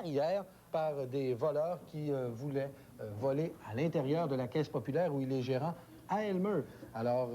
hier par des voleurs qui voulaient voler à l'intérieur de la Caisse populaire où il est gérant à Elmer. Alors,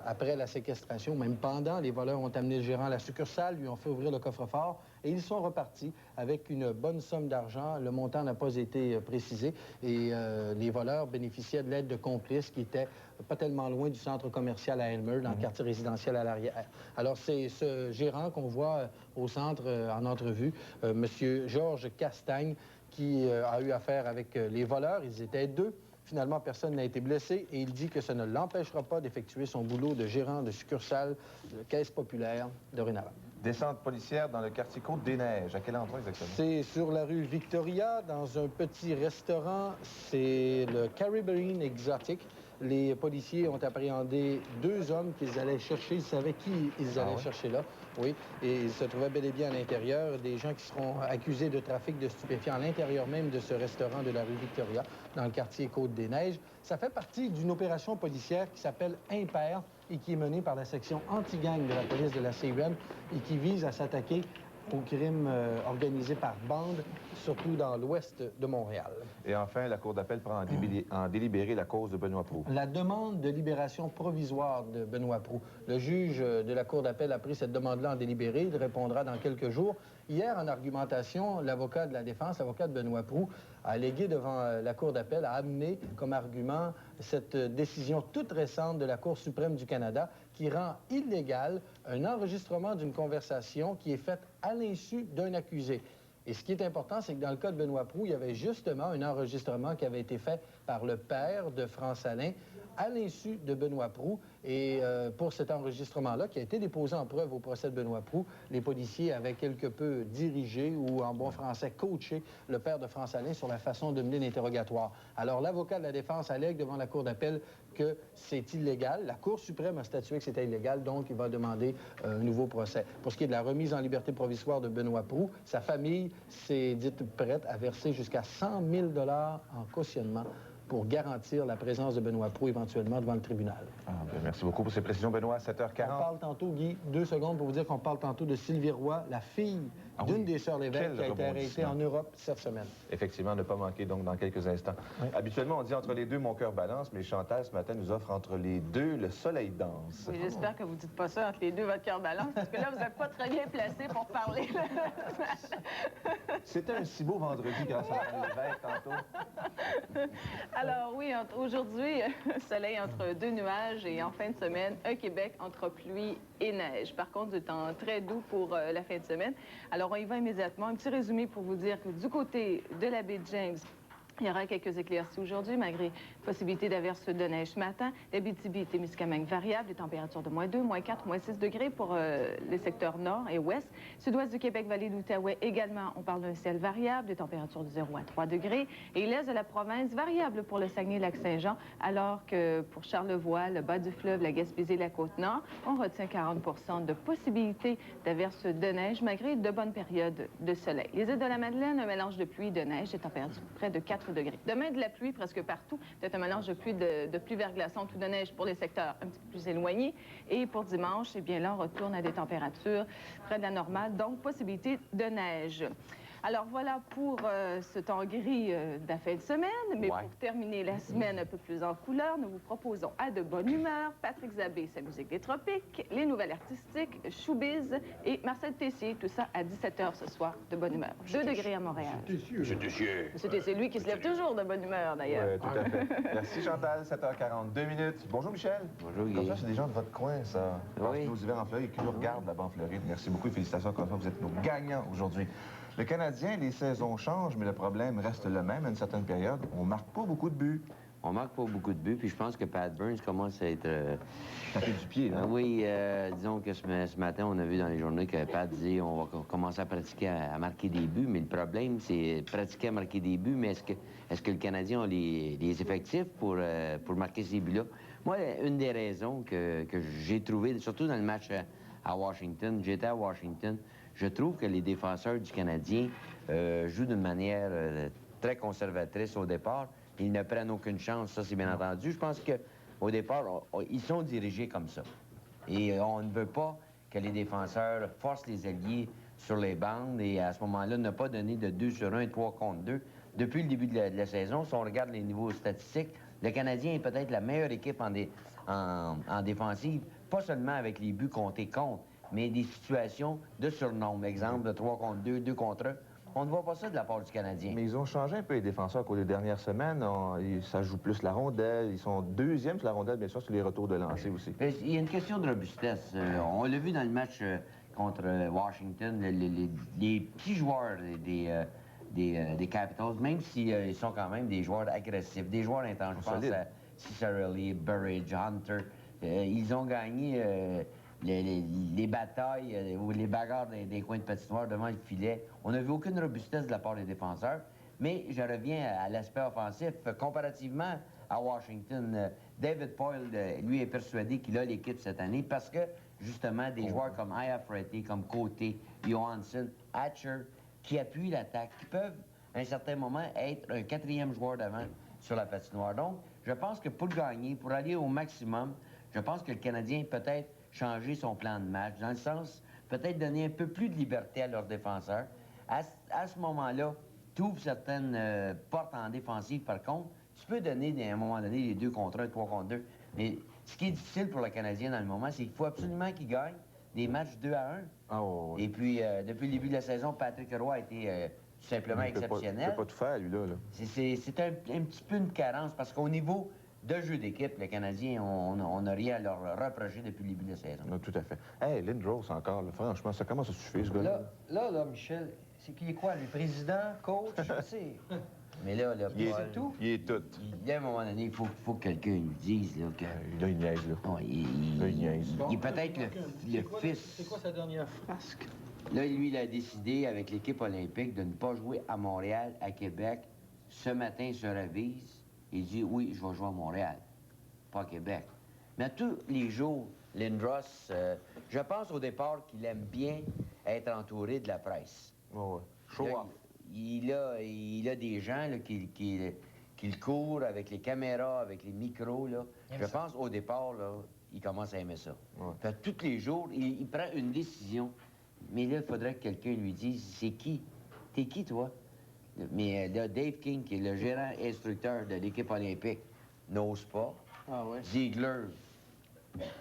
après la séquestration, même pendant, les voleurs ont amené le gérant à la succursale, lui ont fait ouvrir le coffre-fort et ils sont repartis avec une bonne somme d'argent. Le montant n'a pas été précisé et les voleurs bénéficiaient de l'aide de complices qui étaient pas tellement loin du centre commercial à Elmer, dans le quartier résidentiel à l'arrière. Alors, c'est ce gérant qu'on voit au centre en entrevue, M. Georges Castagne, qui a eu affaire avec les voleurs. Ils étaient deux. Finalement, personne n'a été blessé et il dit que ça ne l'empêchera pas d'effectuer son boulot de gérant de succursale de Caisse populaire dorénavant. Descente policière dans le quartier Côte-des-Neiges. À quel endroit exactement? C'est sur la rue Victoria, dans un petit restaurant. C'est le Caribbean Exotic. Les policiers ont appréhendé 2 hommes qu'ils allaient chercher. Ils savaient qui ils allaient chercher là. Oui. Et ils se trouvaient bel et bien à l'intérieur. Des gens qui seront accusés de trafic de stupéfiants à l'intérieur même de ce restaurant de la rue Victoria, dans le quartier Côte-des-Neiges. Ça fait partie d'une opération policière qui s'appelle Impair et qui est menée par la section anti-gang de la police de la CIUM et qui vise à s'attaquer au crime organisé par bande, surtout dans l'ouest de Montréal. Et enfin, la Cour d'appel prend en délibéré la cause de Benoît Proulx. La demande de libération provisoire de Benoît Proulx. Le juge de la Cour d'appel a pris cette demande-là en délibéré. Il répondra dans quelques jours. Hier, en argumentation, l'avocat de la défense, l'avocat de Benoît Proulx, a allégué devant la Cour d'appel, a amené comme argument cette décision toute récente de la Cour suprême du Canada qui rend illégal un enregistrement d'une conversation qui est faite à l'insu d'un accusé. Et ce qui est important, c'est que dans le cas de Benoît Proulx, il y avait justement un enregistrement qui avait été fait par le père de France Alain à l'insu de Benoît Proulx. Et pour cet enregistrement-là, qui a été déposé en preuve au procès de Benoît Proulx, les policiers avaient quelque peu dirigé ou, en bon français, coaché le père de France Alain sur la façon de mener l'interrogatoire. Alors, l'avocat de la défense allègue devant la Cour d'appel que c'est illégal. La Cour suprême a statué que c'était illégal, donc il va demander un nouveau procès. Pour ce qui est de la remise en liberté provisoire de Benoît Proulx, sa famille s'est dite prête à verser jusqu'à 100 000 $ en cautionnement pour garantir la présence de Benoît Proulx éventuellement devant le tribunal. Merci beaucoup pour ces précisions, Benoît. À 7h40. On parle tantôt, Guy, 2 secondes pour vous dire qu'on parle tantôt de Sylvie Roy, la fille d'une des sœurs Lévesque qui a été arrêtée en Europe cette semaine. Effectivement, ne pas manquer donc dans quelques instants. Oui. Habituellement, on dit entre les deux, mon cœur balance, mais Chantal, ce matin, nous offre entre les deux, le soleil danse. Oui, j'espère que vous ne dites pas ça, entre les deux, votre cœur balance, parce que là, vous n'êtes pas très bien placé pour parler. C'était un si beau vendredi grâce à Lévesque tantôt. Alors oui, aujourd'hui, soleil entre 2 nuages et en fin de semaine, un Québec entre pluie et neige. Par contre, du temps très doux pour la fin de semaine. Alors, on y va immédiatement. Un petit résumé pour vous dire que du côté de la baie de James, il y aura quelques éclaircies aujourd'hui, malgré possibilité d'averses de neige ce matin. L'Abitibi-Témiscamingue variable, les températures de -2, -4, -6 degrés pour les secteurs nord et ouest. Sud-ouest du Québec, vallée de l'Outaouais également, on parle d'un ciel variable, des températures de 0 à 3 degrés. Et l'est de la province, variable pour le Saguenay-Lac-Saint-Jean, alors que pour Charlevoix, le bas du fleuve, la Gaspésie, la Côte-Nord, on retient 40 % de possibilité d'averses de neige, malgré de bonnes périodes de soleil. Les îles de la Madeleine, un mélange de pluie et de neige, des températures près de 4 degrés. Demain, de la pluie presque partout. Peut-être un mélange de pluie, de pluie verglaçante ou de neige pour les secteurs un petit peu plus éloignés. Et pour dimanche, eh bien là, on retourne à des températures près de la normale, donc possibilité de neige. Alors voilà pour ce temps gris de la fin de semaine. Mais pour terminer la semaine un peu plus en couleur, nous vous proposons à de bonne humeur Patrick Zabé, sa musique des tropiques, les nouvelles artistiques, Showbiz et Marcel Tessier. Tout ça à 17h ce soir, de bonne humeur. 2 degrés à Montréal. Monsieur Tessier. Monsieur Tessier, lui qui se lève toujours de bonne humeur d'ailleurs. Oui, tout à fait. Merci Chantal, 7h42 minutes. Bonjour Michel. Bonjour Guy. Comme ça, c'est des gens de votre coin, ça. Oui. Nos hivers en Floride qui nous regardent là-bas en Floride. Merci beaucoup et félicitations encore une fois, vous êtes nos gagnants aujourd'hui. Le Canadien, les saisons changent, mais le problème reste le même à une certaine période. On marque pas beaucoup de buts. On marque pas beaucoup de buts, puis je pense que Pat Burns commence à être... Taper du pied, là. Oui, disons que ce matin, on a vu dans les journaux que Pat disait on va commencer à pratiquer à marquer des buts, mais le problème, c'est pratiquer à marquer des buts, mais est-ce que le Canadien a les effectifs pour marquer ces buts-là? Moi, une des raisons que j'ai trouvées, surtout dans le match à Washington, j'étais à Washington, je trouve que les défenseurs du Canadien jouent d'une manière très conservatrice au départ. Ils ne prennent aucune chance, ça c'est bien entendu. Je pense qu'au départ, ils sont dirigés comme ça. Et on ne veut pas que les défenseurs forcent les alliés sur les bandes et à ce moment-là, n'a pas donné de 2 sur 1 et 3 contre 2 depuis le début de la saison. Si on regarde les niveaux statistiques, le Canadien est peut-être la meilleure équipe en défensive, pas seulement avec les buts comptés contre, mais des situations de surnombre. Exemple, de 3 contre 2, 2 contre 1. On ne voit pas ça de la part du Canadien. Mais ils ont changé un peu les défenseurs au cours des dernières semaines. Ça joue plus la rondelle. Ils sont deuxièmes sur la rondelle, bien sûr, sur les retours de lancer aussi. Mais il y a une question de robustesse. On l'a vu dans le match contre Washington, les petits joueurs des Capitals, même s'ils sont quand même des joueurs agressifs, des joueurs intenses. Je pense à Cicerelli, Burridge, Hunter. Ils ont gagné les batailles ou les bagarres des coins de patinoire devant le filet. On n'a vu aucune robustesse de la part des défenseurs. Mais je reviens à l'aspect offensif. Comparativement à Washington, David Poile, lui, est persuadé qu'il a l'équipe cette année parce que, justement, des joueurs comme Iafrate, comme Côté, Johansson, Hatcher, qui appuient l'attaque, qui peuvent, à un certain moment, être un 4e joueur d'avant sur la patinoire. Donc, je pense que pour gagner, pour aller au maximum, je pense que le Canadien peut-être changer son plan de match, dans le sens, peut-être donner un peu plus de liberté à leurs défenseurs. À ce moment-là, tu ouvres certaines portes en défensive, par contre, tu peux donner, à un moment donné, les 2 contre 1, 3 contre 2. Mais ce qui est difficile pour le Canadien dans le moment, c'est qu'il faut absolument qu'il gagne des matchs 2-1. Oh, oui. Et puis, depuis le début de la saison, Patrick Roy a été tout simplement exceptionnel. Il ne peut pas tout faire, lui-là. C'est un petit peu une carence, parce qu'au niveau de jeu d'équipe, les Canadiens, on n'a rien à leur reprocher depuis le début de la saison. Non, tout à fait. Hey, Lindros encore, là, franchement, ça commence à suffire, ce gars-là. Là, Michel, c'est qu'il est quoi, lui? Président, coach, c'est... Mais là, c'est tout? Il est tout. À un moment donné, il faut que quelqu'un lui dise là, que... Là, il niaise, là. Oh, Là, il niaise. Il est peut-être le fils. C'est quoi sa dernière frasque? Là, lui, il a décidé, avec l'équipe olympique, de ne pas jouer à Montréal, à Québec. Ce matin, il se révise. Il dit, oui, je vais jouer à Montréal, pas à Québec. Mais tous les jours, Lindros, je pense au départ qu'il aime bien être entouré de la presse. Ouais. Show Là, off. il a des gens là, qui le courent avec les caméras, avec les micros. Là. Je pense au départ, là, il commence à aimer ça. Ouais. Fait que tous les jours, il prend une décision. Mais là, il faudrait que quelqu'un lui dise, c'est qui? T'es qui, toi? Mais là, Dave King, qui est le gérant instructeur de l'équipe olympique, n'ose pas. Ah ouais. Ziegler,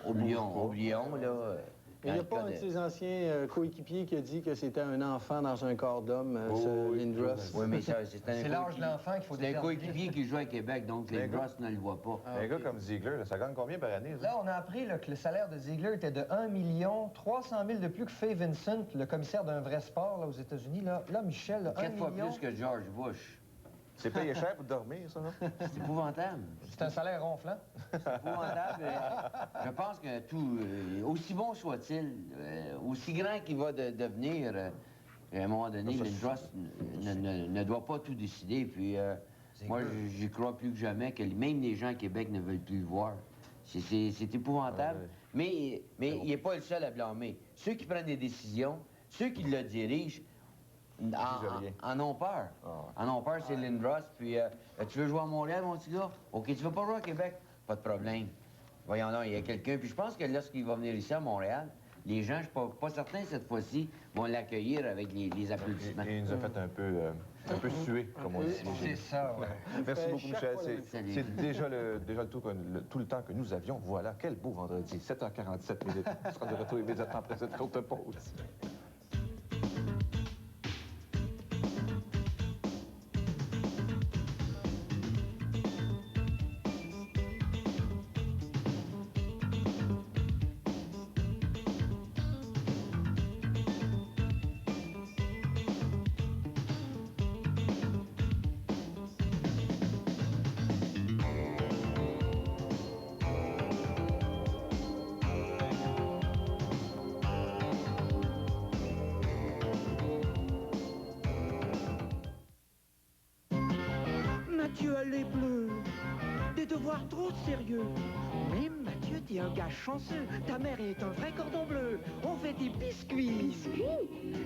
oublions, là. Il n'y a pas un de ses anciens coéquipiers qui a dit que c'était un enfant dans un corps d'homme, ce Lindros. Oui, mais ça, c'est l'âge de l'enfant qu'il faut C'est un déterminer. coéquipier qui joue à Québec, donc Lindros ne le voit pas. Un gars comme Ziegler, là, ça gagne combien par année? Là, on a appris là, que le salaire de Ziegler était de 1 300 000 de plus que Faye Vincent, le commissaire d'un vrai sport là, aux États-Unis. Là, Michel, là, 4 fois 1 million, plus que George Bush. C'est payé cher pour dormir, ça, non? C'est épouvantable. c'est un salaire ronflant. C'est épouvantable. Je pense que tout, aussi bon soit-il, aussi grand qu'il va devenir, à un moment donné, Lindros ne doit pas tout décider. Puis moi, j'y crois plus que jamais que même les gens à Québec ne veulent plus le voir. C'est épouvantable. Mais il n'est pas le seul à blâmer. Ceux qui prennent des décisions, ceux qui le dirigent, en ont peur. En ont peur, c'est Lindros. Puis, tu veux jouer à Montréal, mon petit gars? OK, tu veux pas jouer à Québec? Pas de problème. Voyons là, il y a quelqu'un. Puis je pense que lorsqu'il va venir ici à Montréal, les gens, je suis pas certain cette fois-ci, vont l'accueillir avec les applaudissements. Il nous a fait un peu suer, comme on dit. C'est ça, ouais. Merci beaucoup, Michel. Salut. C'est déjà tout le temps que nous avions. Voilà, quel beau vendredi. 7h47 minutes. On sera de retour immédiatement après cette courte pause. Mathieu a les bleus, des devoirs trop sérieux. Mais Mathieu, t'es un gars chanceux. Ta mère est un vrai cordon bleu. On fait des biscuits. Biscuits?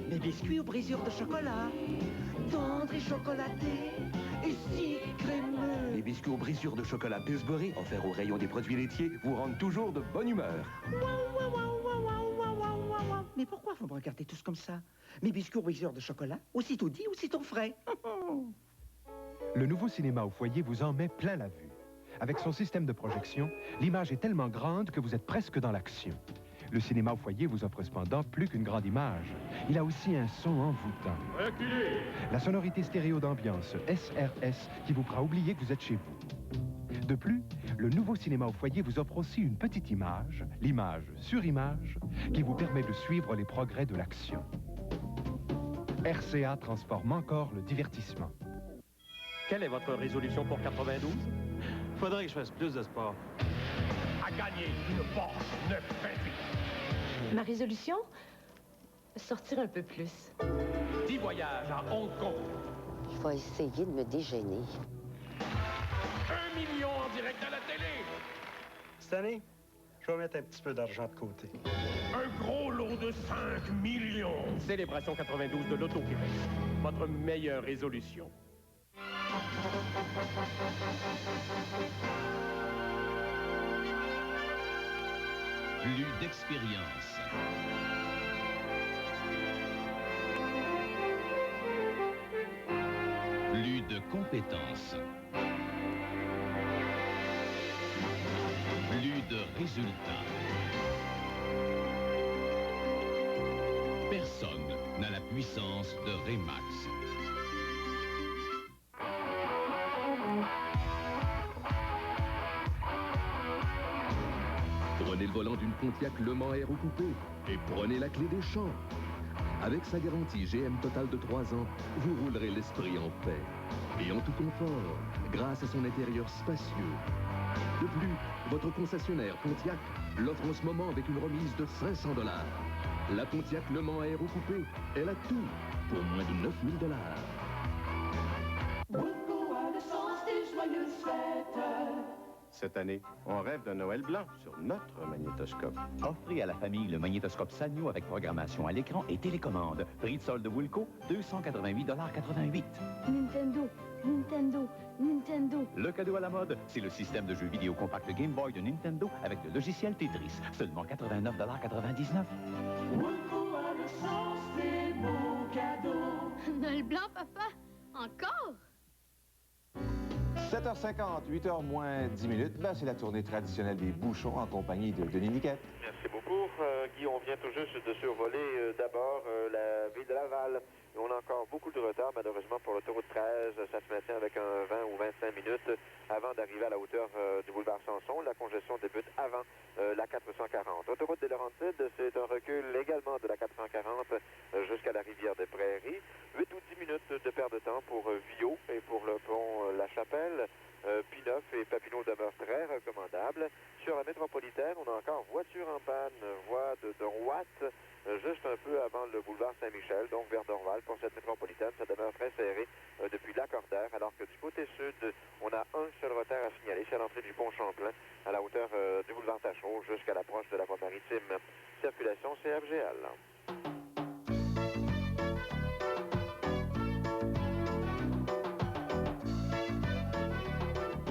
Des biscuits aux brisures de chocolat, tendres et chocolatés, et si crémeux. Les biscuits aux brisures de chocolat Pillsbury, offerts au rayon des produits laitiers, vous rendent toujours de bonne humeur. Waouh, waouh, waouh, waouh, waouh, waouh, waouh, waouh. Mais pourquoi vous me regardez tous comme ça. Mes biscuits au briseur de chocolat, aussitôt dit, aussitôt frais. Le nouveau cinéma au foyer vous en met plein la vue. Avec son système de projection, l'image est tellement grande que vous êtes presque dans l'action. Le cinéma au foyer vous offre cependant plus qu'une grande image. Il a aussi un son envoûtant. Reculez! La sonorité stéréo d'ambiance SRS qui vous fera oublier que vous êtes chez vous. De plus, le nouveau cinéma au foyer vous offre aussi une petite image, l'image sur image, qui vous permet de suivre les progrès de l'action. RCA transforme encore le divertissement. Quelle est votre résolution pour 92? Faudrait que je fasse plus de sport. À gagner une Porsche 928. Ma résolution? Sortir un peu plus. 10 voyages à Hong Kong. Il faut essayer de me déjeuner. 1 million en direct à la télé. Cette année, je vais mettre un petit peu d'argent de côté. Un gros lot de 5 millions. Célébration 92 de l'Auto-Québec. Votre meilleure résolution. Plus d'expérience. Plus de compétences. Plus de résultats. Personne n'a la puissance de Remax. Prenez le volant d'une Pontiac Le Mans Aéro Coupé et prenez la clé des champs. Avec sa garantie GM totale de 3 ans, vous roulerez l'esprit en paix et en tout confort grâce à son intérieur spacieux. De plus, votre concessionnaire Pontiac l'offre en ce moment avec une remise de 500 $. La Pontiac Le Mans Aéro Coupé, elle a tout pour moins de 9 000 $. Cette année, on rêve d'un Noël blanc sur notre magnétoscope. Offrez à la famille le magnétoscope Sanyo avec programmation à l'écran et télécommande. Prix de solde Woolco, 288,88 $. Nintendo, Nintendo, Nintendo. Le cadeau à la mode, c'est le système de jeux vidéo compact Game Boy de Nintendo avec le logiciel Tetris. Seulement 89,99 $. Woolco a le sens des beaux cadeaux. Noël blanc, papa? Encore? 7h50, 8h moins 10 minutes. Ben, c'est la tournée traditionnelle des bouchons en compagnie de Denis Niquette. Merci beaucoup. Guy, on vient tout juste de survoler d'abord la ville de Laval. Et on a encore beaucoup de retard, malheureusement, pour l'autoroute 13. Ça se maintient avec un 20 ou 25 minutes avant d'arriver à la hauteur du boulevard Samson. La congestion débute avant la 440. Autoroute des Laurentides, c'est un recul également de la 440 jusqu'à la rivière des Prairies. 8 ou 10 minutes de perte de temps pour Viau et pour le pont La Chapelle. P9 et Papineau demeurent très recommandables. Sur la métropolitaine, on a encore voiture en panne, voie de droite, juste un peu avant le boulevard Saint-Michel, donc vers Dorval. Pour cette métropolitaine, ça demeure très serré depuis Lacordaire, alors que du côté sud, on a un seul retard à signaler, c'est à l'entrée du pont Champlain, à la hauteur du boulevard Tachereau, jusqu'à l'approche de la voie maritime. Circulation CFGL.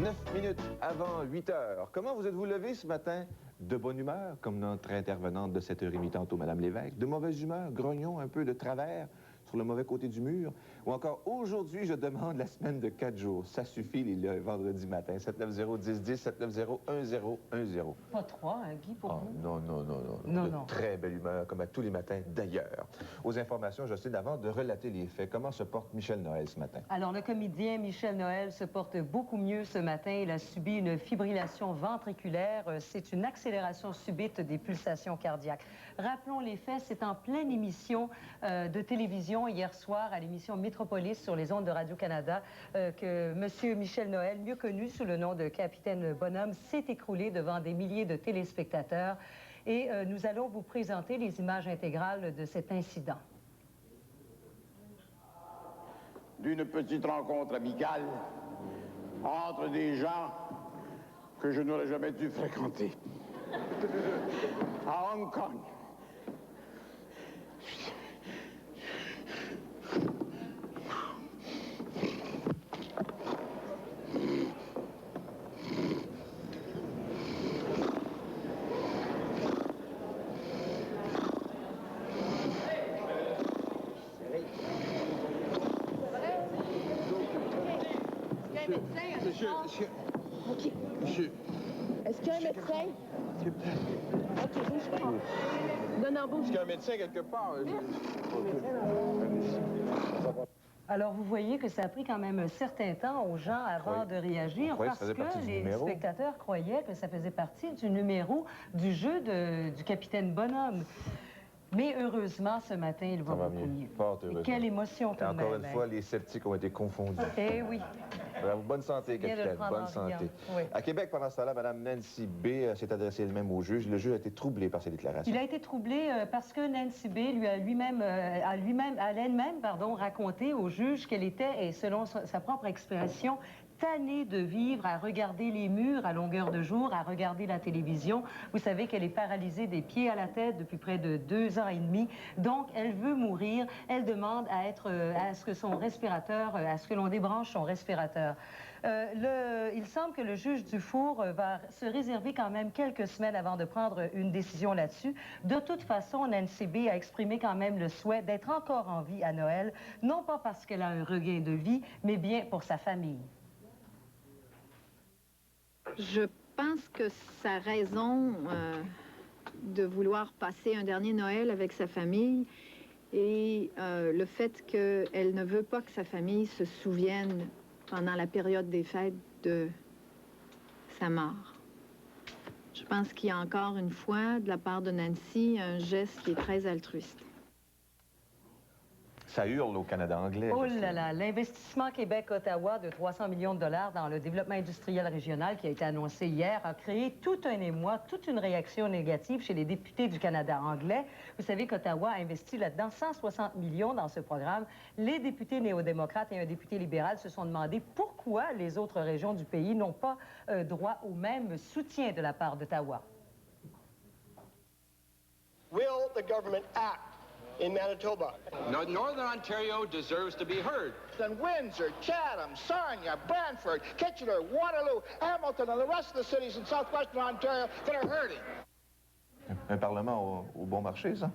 9 minutes avant 8 heures. Comment vous êtes-vous levé ce matin? De bonne humeur, comme notre intervenante de 7h30 tantôt, Mme Lévesque. De mauvaise humeur, grognon, un peu de travers, sur le mauvais côté du mur. Ou encore, aujourd'hui, je demande la semaine de 4 jours. Ça suffit, les vendredis matin. 790-1010, 790-1010. Pas 3, hein, Guy, pour vous? Non. De très belle humeur, comme à tous les matins d'ailleurs. Aux informations, Jocelyne, avant de relater les faits, comment se porte Michel Noël ce matin? Alors, le comédien Michel Noël se porte beaucoup mieux ce matin. Il a subi une fibrillation ventriculaire. C'est une accélération subite des pulsations cardiaques. Rappelons les faits, c'est en pleine émission de télévision hier soir, à l'émission Métropolis sur les ondes de Radio-Canada, que M. Michel Noël, mieux connu sous le nom de Capitaine Bonhomme, s'est écroulé devant des milliers de téléspectateurs. Et nous allons vous présenter les images intégrales de cet incident. D'une petite rencontre amicale entre des gens que je n'aurais jamais dû fréquenter. À Hong Kong. OK. Monsieur. Est-ce qu'il y a un médecin? OK, bouge pas. Non, bouge. Est-ce qu'il y a un médecin quelque part? Alors, vous voyez que ça a pris quand même un certain temps aux gens avant de réagir parce que les spectateurs croyaient que ça faisait partie du numéro du jeu du capitaine Bonhomme. Mais heureusement, ce matin, il va beaucoup mieux. Fort heureusement. Quelle émotion tout de même. Encore une fois, les sceptiques ont été confondus. Eh oui. Bravo. Bonne santé, capitaine. Bonne santé. Oui. À Québec, pendant ce temps-là, Mme Nancy B. s'est adressée elle-même au juge. Le juge a été troublé par ses déclarations. Il a été troublé parce que Nancy B. lui a elle-même raconté au juge qu'elle était, et selon sa propre expression, tannée de vivre à regarder les murs à longueur de jour, à regarder la télévision. Vous savez qu'elle est paralysée des pieds à la tête depuis près de 2 ans et demi. Donc, elle veut mourir. Elle demande à ce que son respirateur, à ce que l'on débranche son respirateur. Il semble que le juge Dufour va se réserver quand même quelques semaines avant de prendre une décision là-dessus. De toute façon, Nancy B. a exprimé quand même le souhait d'être encore en vie à Noël, non pas parce qu'elle a un regain de vie, mais bien pour sa famille. Je pense que sa raison de vouloir passer un dernier Noël avec sa famille et le fait qu'elle ne veut pas que sa famille se souvienne pendant la période des fêtes de sa mort. Je pense qu'il y a encore une fois, de la part de Nancy, un geste qui est très altruiste. Ça hurle au Canada anglais. Oh là là, l'investissement Québec-Ottawa de 300 millions de dollars dans le développement industriel régional qui a été annoncé hier a créé tout un émoi, toute une réaction négative chez les députés du Canada anglais. Vous savez qu'Ottawa a investi là-dedans 160 millions dans ce programme. Les députés néo-démocrates et un député libéral se sont demandé pourquoi les autres régions du pays n'ont pas droit au même soutien de la part d'Ottawa. Will the government act in Manitoba? Northern Ontario deserves to be heard. Then Windsor, Chatham, Sarnia, Brantford, Kitchener, Waterloo, Hamilton, and the rest of the cities in southwestern Ontario that are hurting. Un parlement au bon marché, ça?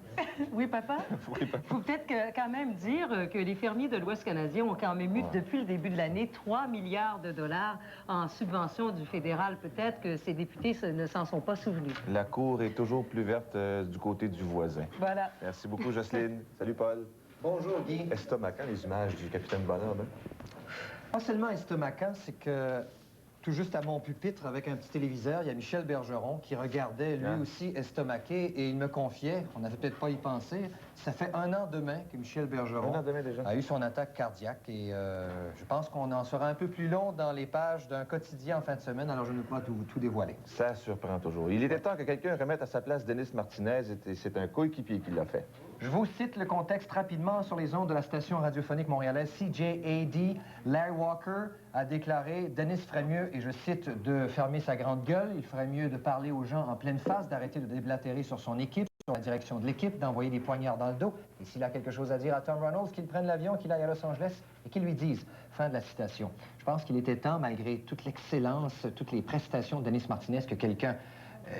Oui, papa? Oui, papa. Il faut peut-être quand même dire que les fermiers de l'Ouest canadien ont quand même eu, depuis le début de l'année, 3 milliards de dollars en subventions du fédéral. Peut-être que ces députés ne s'en sont pas souvenus. La cour est toujours plus verte du côté du voisin. Voilà. Merci beaucoup, Jocelyne. Salut, Paul. Bonjour, Guy. Estomacant, les images du capitaine Bonhomme. Pas seulement estomacant, c'est que tout juste à mon pupitre, avec un petit téléviseur, il y a Michel Bergeron qui regardait lui aussi estomaqué et il me confiait, on n'avait peut-être pas y pensé, ça fait 1 an demain que Michel Bergeron a eu son attaque cardiaque et je pense qu'on en sera un peu plus long dans les pages d'un quotidien en fin de semaine, alors je ne veux pas tout dévoiler. Ça surprend toujours. Il était temps que quelqu'un remette à sa place Denis Martinez et c'est un coéquipier qui l'a fait. Je vous cite le contexte rapidement sur les ondes de la station radiophonique montréalaise CJAD. Larry Walker a déclaré « Denis ferait mieux, et je cite, de fermer sa grande gueule. Il ferait mieux de parler aux gens en pleine face, d'arrêter de déblatérer sur son équipe, sur la direction de l'équipe, d'envoyer des poignards dans le dos. Et s'il a quelque chose à dire à Tom Reynolds, qu'il prenne l'avion, qu'il aille à Los Angeles et qu'il lui dise. » Fin de la citation. Je pense qu'il était temps, malgré toute l'excellence, toutes les prestations de Denis Martinez, que quelqu'un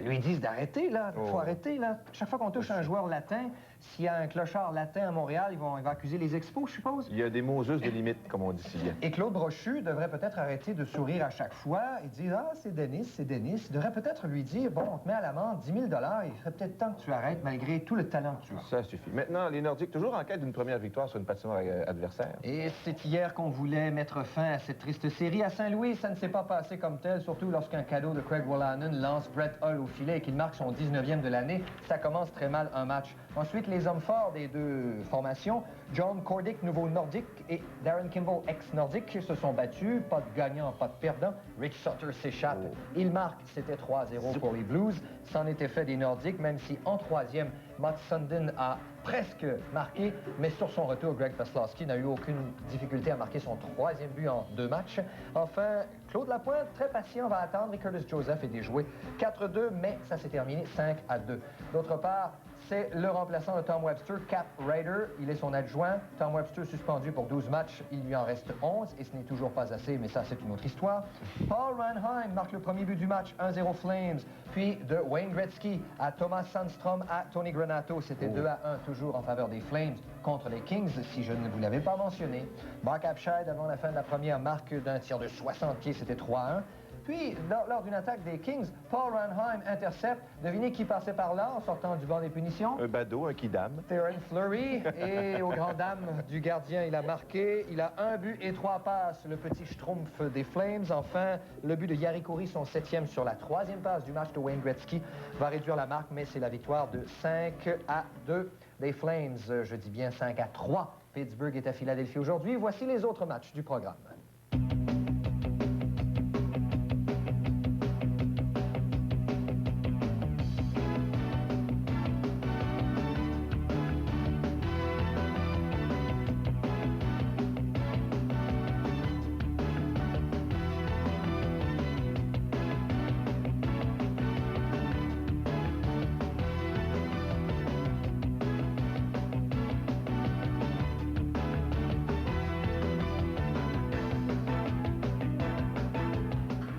lui dise d'arrêter, là. Il faut arrêter, là. Chaque fois qu'on touche un joueur latin, s'il y a un clochard latin à Montréal, il va accuser les expos, je suppose. Il y a des mots juste de limite, comme on dit si bien. Et Claude Brochu devrait peut-être arrêter de sourire à chaque fois et dire « Ah, c'est Denis, c'est Denis ». Il devrait peut-être lui dire « Bon, on te met à l'amende 10 000 $, il serait peut-être temps que tu arrêtes, malgré tout le talent que tu as. » Ça suffit. Maintenant, les Nordiques, toujours en quête d'une première victoire sur une patinoire adversaire. Et c'est hier qu'on voulait mettre fin à cette triste série. À Saint-Louis, ça ne s'est pas passé comme tel, surtout lorsqu'un cadeau de Craig Wolanen lance Brett Hull au filet et qu'il marque son 19e de l'année. Ça commence très mal un match. Ensuite, les hommes forts des deux formations, John Cordick, nouveau nordique, et Darren Kimball, ex-nordique, se sont battus. Pas de gagnant, pas de perdant. Rich Sutter s'échappe. Il marque. C'était 3-0 pour les Blues. C'en était fait des Nordiques, même si en 3e, Mats Sundin a presque marqué, mais sur son retour, Greg Veslowski n'a eu aucune difficulté à marquer son 3e but en 2 matchs. Enfin, Claude Lapointe, très patient, va attendre et Curtis Joseph est déjoué 4-2, mais ça s'est terminé 5-2. D'autre part, c'est le remplaçant de Tom Webster, Cap Ryder. Il est son adjoint. Tom Webster suspendu pour 12 matchs. Il lui en reste 11 et ce n'est toujours pas assez, mais ça, c'est une autre histoire. Paul Ranheim marque le premier but du match, 1-0 Flames. Puis de Wayne Gretzky à Thomas Sandstrom à Tony Granato. C'était 2-1, toujours en faveur des Flames contre les Kings, si je ne vous l'avais pas mentionné. Mark Abscheid, avant la fin de la première, marque d'un tir de 60 pieds, c'était 3-1. Puis, lors d'une attaque des Kings, Paul Ranheim intercepte. Devinez qui passait par là en sortant du banc des punitions? Un badaud, un kidam. Theoren Fleury. Et aux grandes dames du gardien, il a marqué. Il a 1 but et 3 passes. Le petit schtroumpf des Flames. Enfin, le but de Jari Kurri, son 7e sur la 3e passe du match de Wayne Gretzky, va réduire la marque, mais c'est la victoire de 5-2 des Flames. Je dis bien 5-3. Pittsburgh est à Philadelphie aujourd'hui. Voici les autres matchs du programme.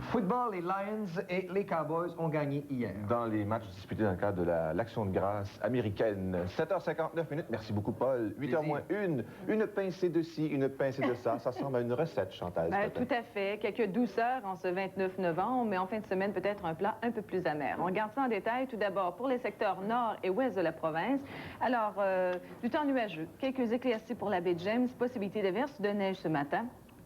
Football, les Lions et les Cowboys ont gagné hier. Dans les matchs disputés dans le cadre de l'Action de grâce américaine. 7h59 minutes. Merci beaucoup, Paul. 8h moins 1. Une pincée de ci, une pincée de ça. Ça ressemble à une recette, Chantal. Tout à fait. Quelques douceurs en ce 29 novembre, mais en fin de semaine, peut-être un plat un peu plus amer. On regarde ça en détail. Tout d'abord, pour les secteurs nord et ouest de la province. Alors, du temps nuageux. Quelques éclaircies pour la baie de James. Possibilité d'averse de neige ce matin.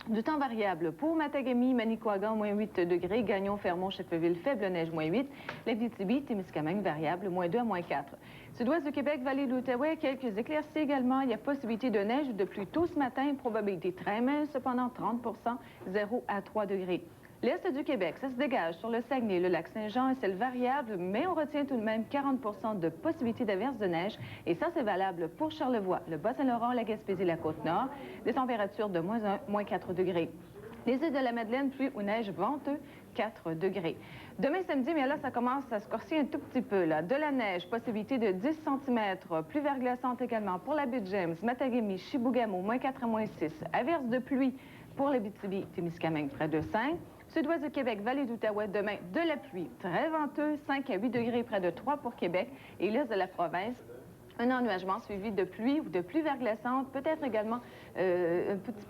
Du temps variable pour Matagami, Manicouagan, moins 8 degrés. Gagnon, Fermont, Chefferville, faible neige, moins 8. L'Abitibi, Témiscamingue, variable, moins 2 à moins 4. Sud-ouest du Québec, vallée de l'Outaouais, quelques éclaircies également. Il y a possibilité de neige ou de pluie tôt ce matin. Probabilité très mince, cependant 30 0 à 3 degrés. L'Est du Québec, ça se dégage sur le Saguenay, le lac Saint-Jean, un ciel variable, mais on retient tout de même 40 de possibilité d'averse de neige. Et ça, c'est valable pour Charlevoix, le Bas-Saint-Laurent, la Gaspésie, la Côte-Nord. Des températures de moins 1, moins 4 degrés. Les îles de la Madeleine, pluie ou neige venteux, 4 degrés. Demain samedi, mais là, ça commence à se corser un tout petit peu. Là. De la neige, possibilité de 10 cm. Pluie verglaçante également pour la baie de James, Matagami, Chibougamau, moins 4 à moins 6. Averse de pluie pour l'Abitibi, Témiscamingue, près de 5. Sud-ouest du Québec, vallée d'Outaouais, demain, de la pluie. Très venteux, 5 à 8 degrés, près de 3 pour Québec. Et l'est de la province, un ennuagement suivi de pluie ou de pluie verglaçante. Peut-être également un petit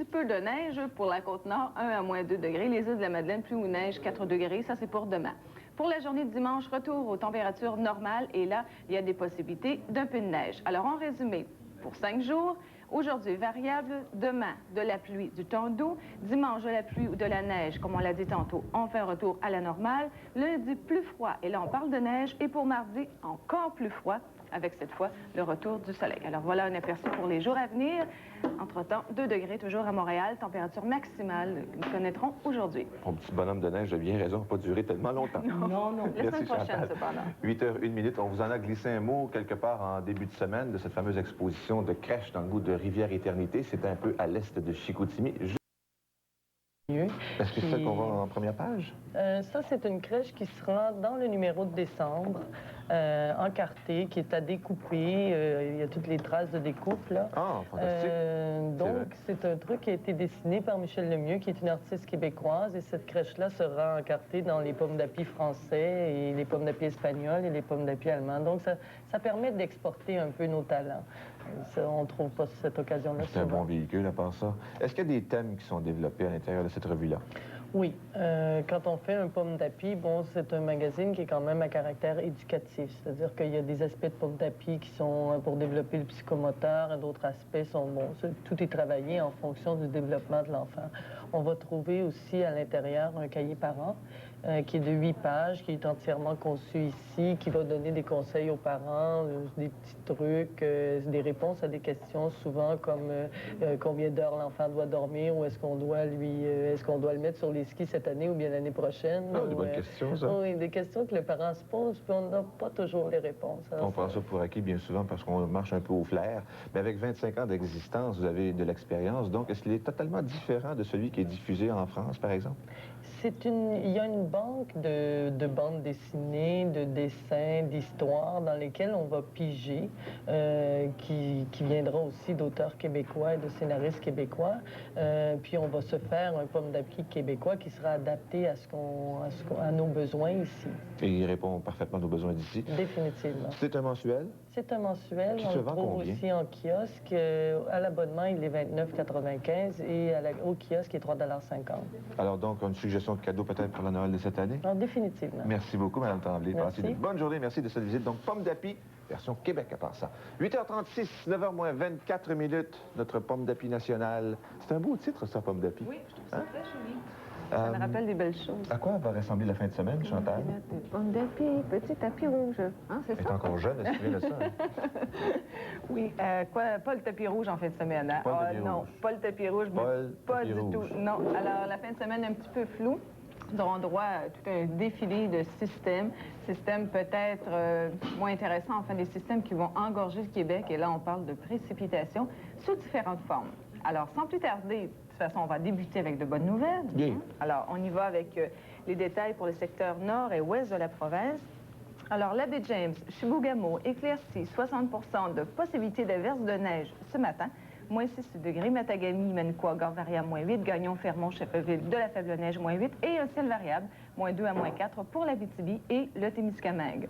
peu de neige pour la Côte-Nord, 1 à moins 2 degrés. Les îles de la Madeleine, pluie ou neige, 4 degrés. Ça, c'est pour demain. Pour la journée de dimanche, retour aux températures normales. Et là, il y a des possibilités d'un peu de neige. Alors, en résumé, pour 5 jours, aujourd'hui, variable. Demain, de la pluie, du temps doux. Dimanche, de la pluie ou de la neige, comme on l'a dit tantôt. On fait un retour à la normale. Lundi, plus froid. Et là, on parle de neige. Et pour mardi, encore plus froid, avec cette fois le retour du soleil. Alors voilà un aperçu pour les jours à venir. Entre-temps, 2 degrés toujours à Montréal. Température maximale que nous connaîtrons aujourd'hui. Mon petit bonhomme de neige a bien raison, pas durer tellement longtemps. Non. La semaine prochaine, cependant. 8h01. On vous en a glissé un mot quelque part en début de semaine de cette fameuse exposition de crèche dans le goût de Rivière-Éternité. C'est un peu à l'est de Chicoutimi. Est-ce que c'est ça qu'on voit en première page? Ça, c'est une crèche qui sera dans le numéro de décembre, encartée, qui est à découper. Il y a toutes les traces de découpe, là. Ah, fantastique. Donc, c'est un truc qui a été dessiné par Michel Lemieux, qui est une artiste québécoise. Et cette crèche-là sera encartée dans les pommes d'api français et les pommes d'api espagnoles et les pommes d'api allemandes. Donc, ça permet d'exporter un peu nos talents. On ne trouve pas cette occasion-là. C'est un bon véhicule à part ça. Est-ce qu'il y a des thèmes qui sont développés à l'intérieur de cette revue-là? Oui. Quand on fait un pomme d'api, bon, c'est un magazine qui est quand même à caractère éducatif. C'est-à-dire qu'il y a des aspects de pomme d'api qui sont pour développer le psychomoteur et d'autres aspects sont bons. Tout est travaillé en fonction du développement de l'enfant. On va trouver aussi à l'intérieur un cahier parent qui est de 8 pages, qui est entièrement conçu ici, qui va donner des conseils aux parents, des petits trucs, des réponses à des questions souvent comme combien d'heures l'enfant doit dormir ou est-ce qu'on doit le mettre sur les skis cette année ou bien l'année prochaine. Ah, des bonnes questions, ça. Oui, des questions que le parent se pose, puis on n'a pas toujours les réponses. On prend ça pour acquis bien souvent parce qu'on marche un peu au flair. Mais avec 25 ans d'existence, vous avez de l'expérience. Donc, est-ce qu'il est totalement différent de celui qui est diffusé en France, par exemple? Il y a une banque de bandes dessinées, de dessins, d'histoires dans lesquelles on va piger, qui viendra aussi d'auteurs québécois et de scénaristes québécois. Puis on va se faire un pomme d'api québécois qui sera adapté à nos besoins ici. Et il répond parfaitement à nos besoins d'ici. Définitivement. C'est un mensuel? C'est un mensuel. Qui on se le vend trouve combien? aussi en kiosque. À l'abonnement, il est 29,95 et au kiosque, il est 3,50 $. Alors donc, une suggestion de cadeau peut-être pour la Noël de cette année? Non, définitivement. Merci beaucoup, Mme Tremblay. Merci. Passez une bonne journée. Merci de cette visite. Donc, pomme d'api, version Québec à part ça. 8h36, 9h moins 24 minutes, notre pomme d'api nationale. C'est un beau titre, ça, pomme d'api. Oui, je trouve ça très joli. Ça me rappelle des belles choses. À quoi va ressembler la fin de semaine, Chantal? Des pommes d'api, petit tapis rouge. Hein, c'est ça? Elle est encore jeune, elle se souvient de ça. Oui, pas le tapis rouge en fin de semaine. Hein? Pas le tapis non, rouge. pas le tapis rouge. Pas du tout. Non. Alors, la fin de semaine un petit peu floue. Nous aurons droit à tout un défilé de systèmes peut-être moins intéressants, enfin des systèmes qui vont engorger le Québec. Et là, on parle de précipitations sous différentes formes. Alors, sans plus tarder, de toute façon, on va débuter avec de bonnes nouvelles. Bien. Alors, on y va avec les détails pour le secteur nord et ouest de la province. Alors, la baie James, Chibougamau, éclaircie, 60 % de possibilité d'averse de neige ce matin. Moins 6 degrés, Matagami, Manicouagan, variable moins 8, Gagnon, Fermont, Chefferville, de la faible neige, moins 8, et un ciel variable, moins 2 à moins 4 pour l'Abitibi et le Témiscamingue.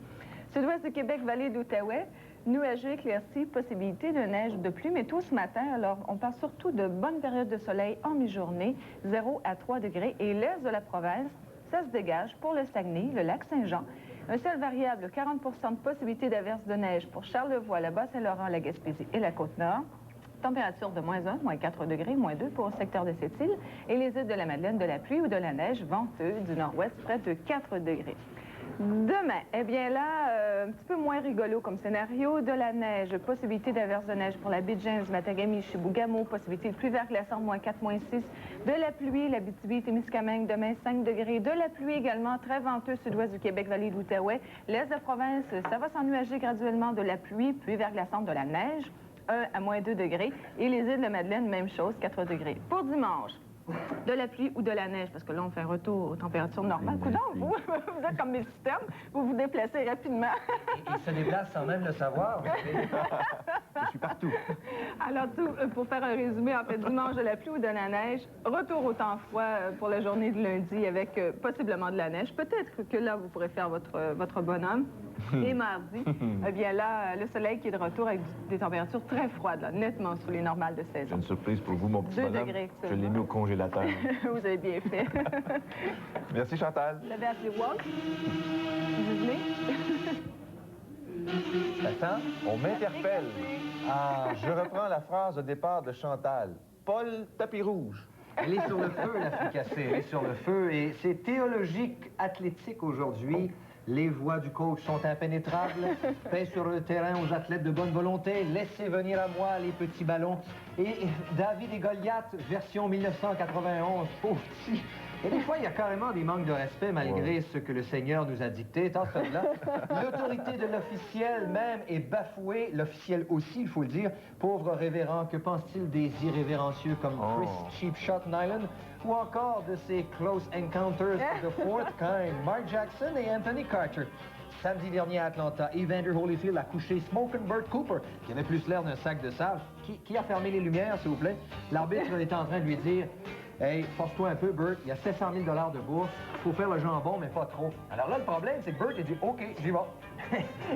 Sud-ouest du Québec, vallée de l'Outaouais, nuageux, éclairci, possibilité de neige de pluie, mais tout ce matin, alors on parle surtout de bonnes périodes de soleil en mi-journée, 0 à 3 degrés, et l'est de la province, ça se dégage pour le Saguenay, le lac Saint-Jean. Un ciel variable, 40 % de possibilité d'averse de neige pour Charlevoix, la Bas-Saint-Laurent, la Gaspésie et la Côte-Nord. Température de moins 1, moins 4 degrés, moins 2 pour le secteur de cette île. Et les îles de la Madeleine, de la pluie ou de la neige venteuse du nord-ouest, près de 4 degrés. Demain, eh bien là, un petit peu moins rigolo comme scénario, de la neige, possibilité d'averse de neige pour la baie James, Matagami, Chibougamau, possibilité de pluie verglaçante, moins 4, moins 6, de la pluie, l'Abitibi, Témiscamingue, demain 5 degrés, de la pluie également, très venteux, sud-ouest du Québec, vallée de l'Outaouais, l'est de la province, ça va s'ennuager graduellement, de la pluie verglaçante, de la neige, 1 à moins 2 degrés, et les îles de Madeleine, même chose, 4 degrés. Pour dimanche, de la pluie ou de la neige, parce que là, on fait un retour aux températures normales. Coudonc, vous êtes comme mes systèmes, vous vous déplacez rapidement. Il se déplace sans même le savoir. Je suis partout. Alors, pour faire un résumé, en fait, dimanche, de la pluie ou de la neige, retour au temps froid pour la journée de lundi avec possiblement de la neige. Peut-être que là, vous pourrez faire votre bonhomme. Et mardi, eh bien là, le soleil qui est de retour avec des températures très froides, là, nettement sous les normales de saison. J'ai une surprise pour vous, mon petit 2 bonhomme. degrés, Je l'ai mis au congélateur. Vous avez bien fait. Merci, Chantal. Vous l'avez appelé Walt? Vous venez? Attends, on m'interpelle. Ah, je reprends la phrase de départ de Chantal. Paul Tapis Rouge. Elle est sur le feu, la fricassée. Elle est sur le feu et c'est théologique athlétique aujourd'hui. Les voies du coach sont impénétrables. Paix sur le terrain aux athlètes de bonne volonté. Laissez venir à moi les petits ballons. Et David et Goliath, version 1991. Pauvre petit. Et des fois, il y a carrément des manques de respect malgré ce que le Seigneur nous a dicté. Tant que là, l'autorité de l'officiel même est bafouée. L'officiel aussi, il faut le dire. Pauvre révérend, que pense-t-il des irrévérencieux comme Chris Cheapshot Nyland ou encore de ces Close Encounters of the Fourth Kind, Mark Jackson et Anthony Carter? Samedi dernier à Atlanta, Evander Holyfield a couché Smokin' Bert Cooper, qui avait plus l'air d'un sac de sable. Qui a fermé les lumières, s'il vous plaît? L'arbitre était en train de lui dire « Hey, force-toi un peu, Bert, il y a 700 000 $ de bourse, faut faire le jambon, mais pas trop. » Alors là, le problème, c'est que Bert a dit « OK, j'y vais. »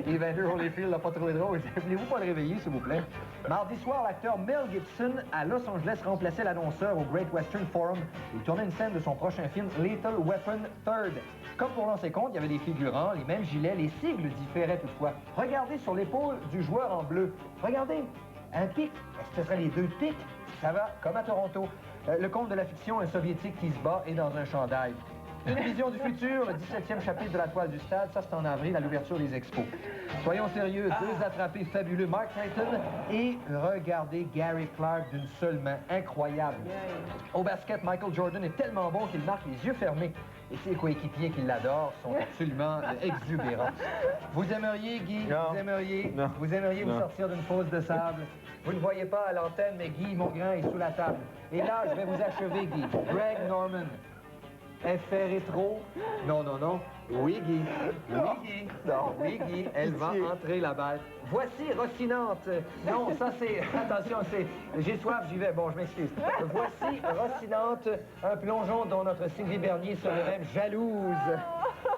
Evander Holyfield l'a pas trouvé drôle. Voulez-vous pas le réveiller, s'il vous plaît? Mardi soir, l'acteur Mel Gibson, à Los Angeles, remplaçait l'annonceur au Great Western Forum. Il tournait une scène de son prochain film, Lethal Weapon 3. Comme pour lancer compte, il y avait des figurants, les mêmes gilets, les sigles différaient toutefois. Regardez sur l'épaule du joueur en bleu. Regardez, un pic. Est-ce que ce serait les 2 pics? Ça va, comme à Toronto. Le conte de la fiction, un soviétique qui se bat et dans un chandail. Une vision du futur, le 17e chapitre de la toile du stade, ça c'est en avril à l'ouverture des expos. Soyons sérieux, 2 attrapés fabuleux, Mark Clayton et regardez Gary Clark d'une seule main, incroyable. Au basket, Michael Jordan est tellement bon qu'il marque les yeux fermés. Et ses coéquipiers qui l'adorent sont absolument exubérants. Vous aimeriez, Guy, vous aimeriez vous sortir d'une fosse de sable. Vous ne voyez pas à l'antenne, mais Guy Mongrain est sous la table. Et là, je vais vous achever, Guy. Greg Norman. Effet rétro. Non, non, non. Oui, Guy. Oui, Guy. Non. Oui, Guy. Elle va entrer la balle. Voici Rocinante. Non, ça c'est... Attention, c'est... J'ai soif, j'y vais. Bon, je m'excuse. Voici Rocinante, un plongeon dont notre Sylvie Bernier serait même jalouse.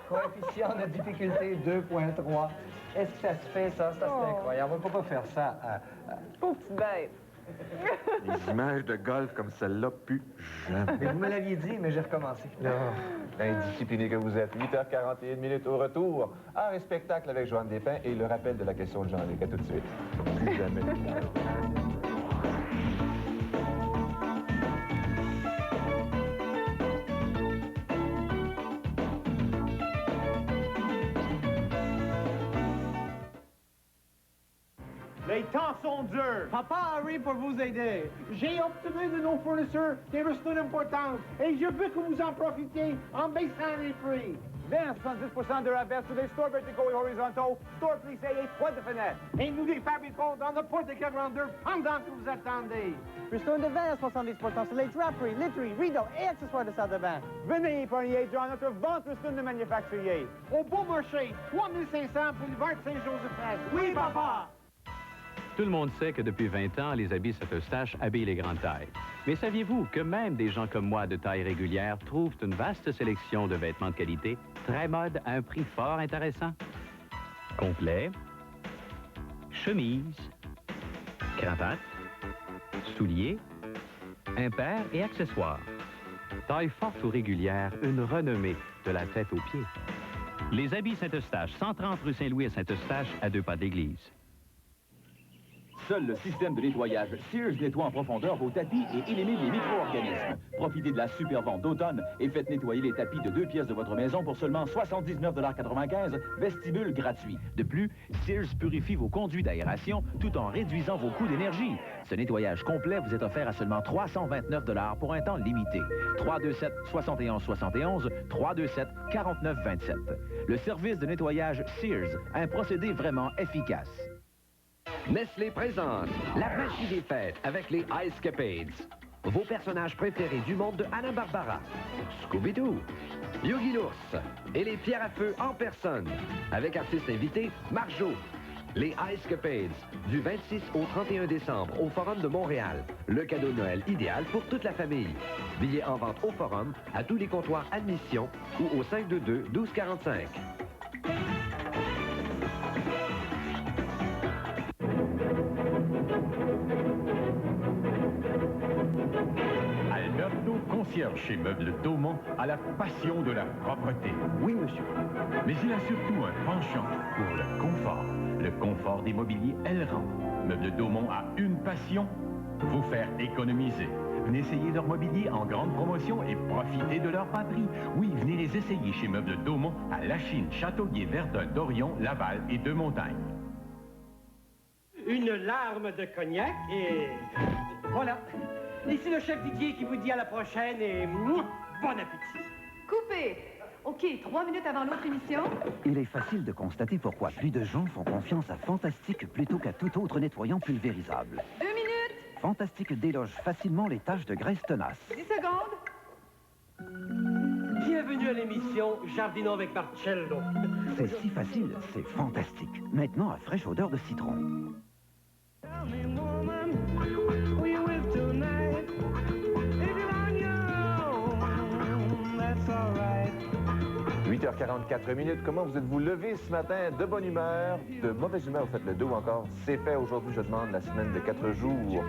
Coefficient de difficulté 2.3. Est-ce que ça se fait, ça? Ça, c'est incroyable. On ne peut pas faire ça Pauvre petite bête. Les images de golf comme celle-là, plus jamais. Mais vous me l'aviez dit, mais j'ai recommencé. Indiscipliné que vous êtes. 8h41 minutes au retour. Art et spectacle avec Joanne Despins et le rappel de la question de Jean-Luc. À tout de suite. Plus jamais. Les temps sont durs. Papa arrive pour vous aider. J'ai obtenu de nos fournisseurs des ressources importantes et je veux que vous en profitiez en baissant les prix. 20-70% de rabais sur les stores verticaux et horizontaux, stores plissés et toits de fenêtre. Et nous les fabriquons dans n'importe quelle grandeur pendant que vous attendez. Restons de 20 à 70% sur les draperies, literies, rideaux et accessoires de salle de bain. Venez épargner durant notre vente restauration de manufacturier. Au beau marché, 3500 boulevard Saint-Joseph. Oui, papa! Tout le monde sait que depuis 20 ans, les habits Saint-Eustache habillent les grandes tailles. Mais saviez-vous que même des gens comme moi de taille régulière trouvent une vaste sélection de vêtements de qualité, très mode, à un prix fort intéressant? Complet, chemise, cravate, souliers, impairs et accessoires. Taille forte ou régulière, une renommée de la tête aux pieds. Les habits Saint-Eustache, 130 rue Saint-Louis à Saint-Eustache, à 2 pas d'église. Seul le système de nettoyage Sears nettoie en profondeur vos tapis et élimine les micro-organismes. Profitez de la super vente d'automne et faites nettoyer les tapis de 2 pièces de votre maison pour seulement 79,95 $, vestibule gratuit. De plus, Sears purifie vos conduits d'aération tout en réduisant vos coûts d'énergie. Ce nettoyage complet vous est offert à seulement 329 $ pour un temps limité. 327-7171, 327-4927. Le service de nettoyage Sears, un procédé vraiment efficace. Nestlé présente la magie des fêtes avec les Ice Capades. Vos personnages préférés du monde de Hanna-Barbera, Scooby-Doo, Yogi l'ours et les pierres à feu en personne. Avec artistes invités, Marjo. Les Ice Capades, du 26 au 31 décembre au Forum de Montréal. Le cadeau de Noël idéal pour toute la famille. Billets en vente au Forum, à tous les comptoirs admission ou au 522-1245. Alberto, concierge chez Meubles Daumont, a la passion de la propreté. Oui, monsieur. Mais il a surtout un penchant pour le confort. Le confort des mobiliers Elran. Meubles Daumont a une passion, vous faire économiser. Venez essayer leur mobilier en grande promotion et profitez de leur bas prix. Oui, venez les essayer chez Meubles Daumont à Lachine, Châteauguay, Verdun, Dorion, Laval et Deux-Montagnes. Une larme de cognac et... Voilà. Ici le chef Didier qui vous dit à la prochaine et... Bon appétit. Coupé. OK, 3 minutes avant l'autre émission. Il est facile de constater pourquoi plus de gens font confiance à Fantastique plutôt qu'à tout autre nettoyant pulvérisable. 2 minutes. Fantastique déloge facilement les taches de graisse tenace. 10 secondes. Bienvenue à l'émission Jardinons avec Marcello. C'est si facile, c'est fantastique. Maintenant à fraîche odeur de citron. 8h44 minutes. Comment vous êtes-vous levé ce matin? De bonne humeur, de mauvaise humeur, vous faites le dos encore. C'est fait aujourd'hui, je demande, la semaine de 4 jours.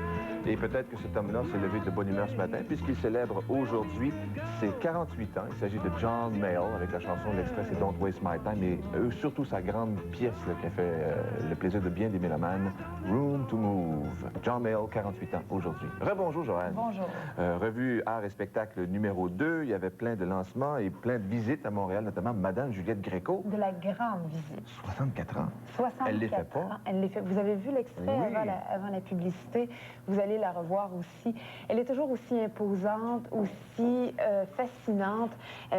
Et peut-être que cet homme-là s'est levé de bonne humeur ce matin, puisqu'il célèbre aujourd'hui ses 48 ans. Il s'agit de John Mayall, avec la chanson de l'extrait, c'est Don't Waste My Time, et surtout sa grande pièce là, qui a fait le plaisir de bien des mélomanes, Room to Move. John Mayall, 48 ans aujourd'hui. Rebonjour, Joanne. Bonjour. Revue Art et spectacle numéro 2. Il y avait plein de lancements et plein de visites à Montréal, notamment Madame Juliette Gréco. De la grande visite. 64 ans. 64 Elle les fait pas. ans. Elle les fait. Vous avez vu l'extrait Oui. avant la publicité. Vous allez la revoir aussi. Elle est toujours aussi imposante, aussi fascinante.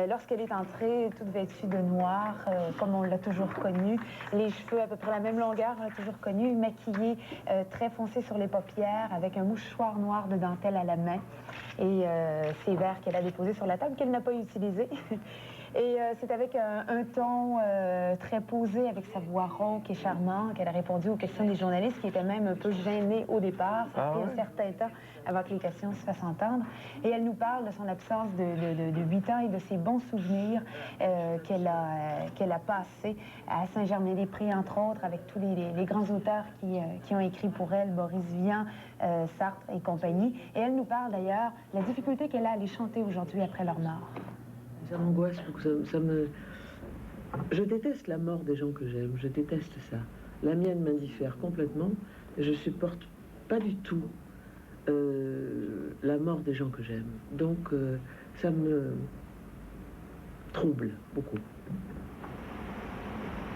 Lorsqu'elle est entrée, toute vêtue de noir, comme on l'a toujours connue. Les cheveux à peu près la même longueur, on l'a toujours connue. Maquillée, très foncée sur les paupières, avec un mouchoir noir de dentelle à la main. et ses verres qu'elle a déposés sur la table, qu'elle n'a pas utilisés. Et c'est avec un ton très posé, avec sa voix rauque et charmante, qu'elle a répondu aux questions des journalistes, qui étaient même un peu gênés au départ. Ça a pris un certain temps avant que les questions se fassent entendre. Et elle nous parle de son absence de 8 ans et de ses bons souvenirs qu'elle a passés à Saint-Germain-des-Prés, entre autres, avec tous les grands auteurs qui ont écrit pour elle, Boris Vian, Sartre et compagnie. Et elle nous parle d'ailleurs de la difficulté qu'elle a à les chanter aujourd'hui après leur mort. Ça m'angoisse beaucoup, Je déteste la mort des gens que j'aime, je déteste ça. La mienne m'indiffère complètement, et je supporte pas du tout la mort des gens que j'aime. Donc ça me trouble beaucoup.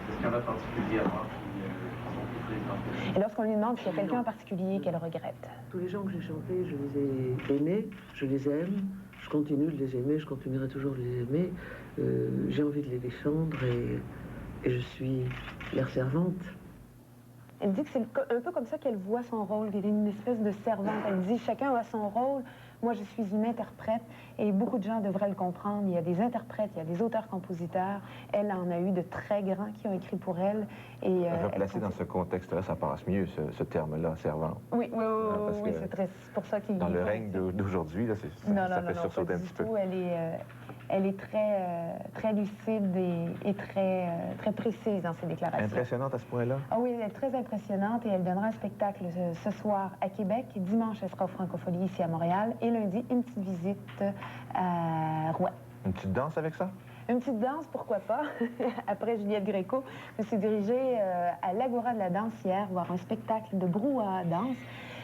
Est-ce qu'il y en a particulièrement qui sont plus présents? Et lorsqu'on lui demande s'il y a quelqu'un en particulier qu'elle regrette? Tous les gens que j'ai chantés, je les ai aimés, je les aime. Je continue de les aimer, je continuerai toujours de les aimer. J'ai envie de les défendre et je suis leur servante. Elle dit que c'est un peu comme ça qu'elle voit son rôle, qu'elle est une espèce de servante. Elle dit chacun a son rôle. Moi, je suis une interprète et beaucoup de gens devraient le comprendre. Il y a des interprètes, il y a des auteurs-compositeurs. Elle en a eu de très grands qui ont écrit pour elle. Et, replacé dans ce contexte-là, ça passe mieux, ce terme-là, servante. Oui, c'est pour ça qu'il... Dans le règne d'aujourd'hui, ça fait sursauter un petit peu. Elle est très lucide et très précise dans ses déclarations. Impressionnante à ce point-là? Ah oui, elle est très impressionnante et elle donnera un spectacle ce soir à Québec. Dimanche, elle sera au Francophonie ici à Montréal. Et lundi, une petite visite à Rouen. Une petite danse avec ça? Une petite danse, pourquoi pas. Après Juliette Gréco, je me suis dirigée à l'Agora de la danse hier, voir un spectacle de brouhaha danse.